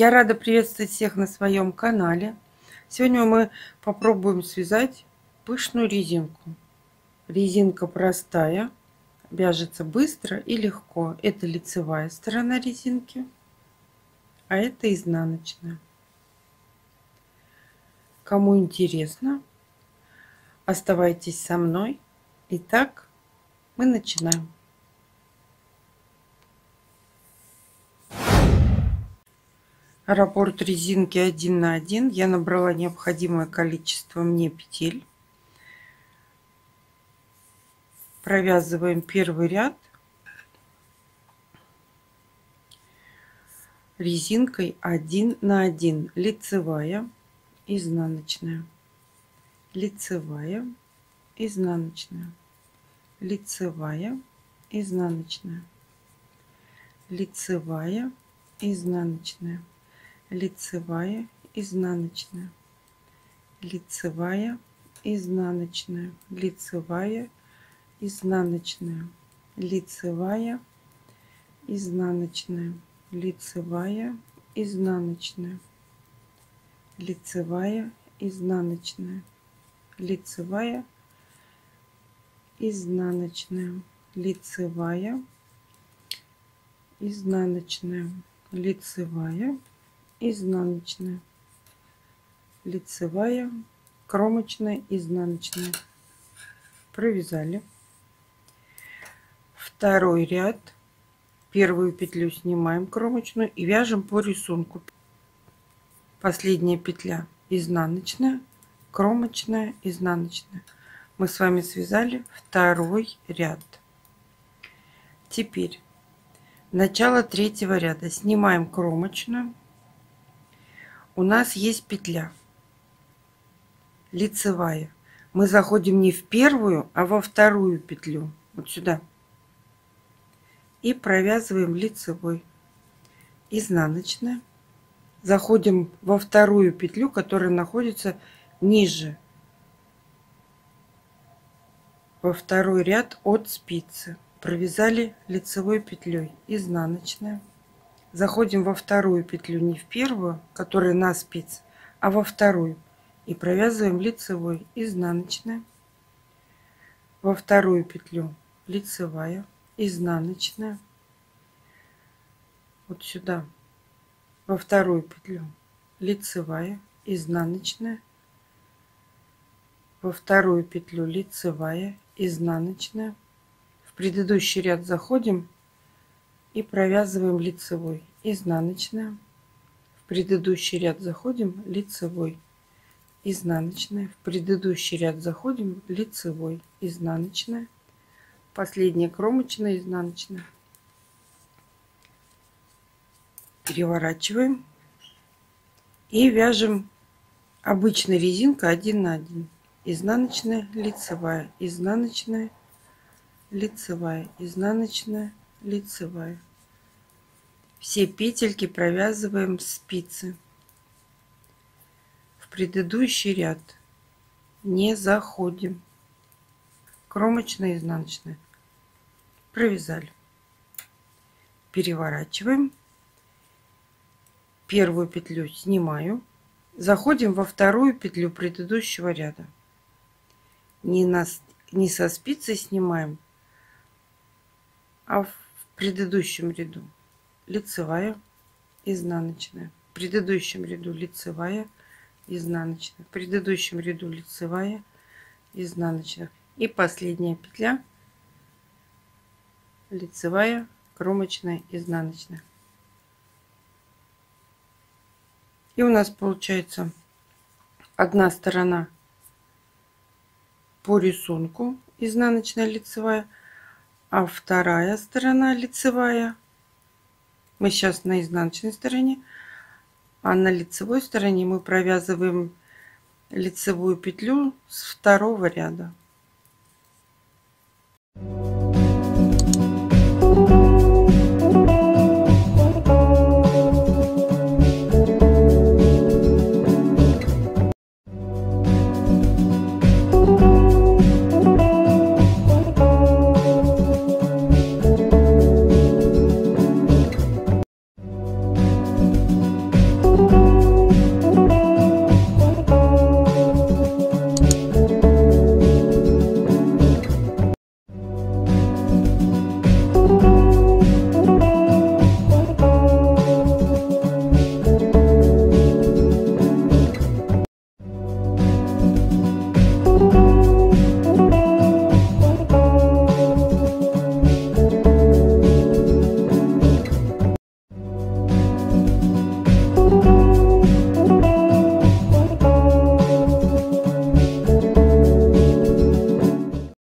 Я рада приветствовать всех на своем канале. Сегодня мы попробуем связать пышную резинку. Резинка простая, вяжется быстро и легко. Это лицевая сторона резинки, а это изнаночная. Кому интересно, оставайтесь со мной. Итак, мы начинаем. Раппорт резинки 1 на 1. Я набрала необходимое количество мне петель. Провязываем первый ряд резинкой 1 на 1. Лицевая, изнаночная, лицевая, изнаночная, лицевая, изнаночная, лицевая, изнаночная, лицевая, изнаночная, лицевая, изнаночная, лицевая, изнаночная, лицевая, изнаночная, лицевая, изнаночная, лицевая, изнаночная, лицевая, изнаночная, лицевая, изнаночная, лицевая, изнаночная, лицевая, кромочная, изнаночная. Провязали. Второй ряд. Первую петлю снимаем кромочную и вяжем по рисунку. Последняя петля изнаночная, кромочная, изнаночная. Мы с вами связали второй ряд. Теперь начало третьего ряда. Снимаем кромочную. У нас есть петля лицевая. Мы заходим не в первую, а во вторую петлю. Вот сюда. И провязываем лицевой, изнаночная. Заходим во вторую петлю, которая находится ниже, во второй ряд от спицы. Провязали лицевой петлей, изнаночная. Заходим во вторую петлю, не в первую, которая на спице, а во вторую. И провязываем лицевой, изнаночная. Во вторую петлю лицевая, изнаночная, вот сюда, во вторую петлю лицевая, изнаночная, во вторую петлю лицевая, изнаночная. В предыдущий ряд заходим и провязываем лицевой, изнаночная. В предыдущий ряд заходим, лицевой, изнаночная. В предыдущий ряд заходим, лицевой, изнаночная. Последняя кромочная, изнаночная. Переворачиваем и вяжем обычной резинкой 1 на 1. Изнаночная, лицевая, изнаночная, лицевая, изнаночная, лицевая. Все петельки провязываем спицы. В предыдущий ряд не заходим. Кромочная, изнаночная. Провязали. Переворачиваем. Первую петлю снимаю. Заходим во вторую петлю предыдущего ряда. Не со спицы снимаем, а в предыдущем ряду. Лицевая, изнаночная. В предыдущем ряду лицевая, изнаночная. В предыдущем ряду лицевая, изнаночная. И последняя петля лицевая, кромочная, изнаночная. И у нас получается одна сторона по рисунку, изнаночная, лицевая, а вторая сторона лицевая. Мы сейчас на изнаночной стороне, а на лицевой стороне мы провязываем лицевую петлю с второго ряда.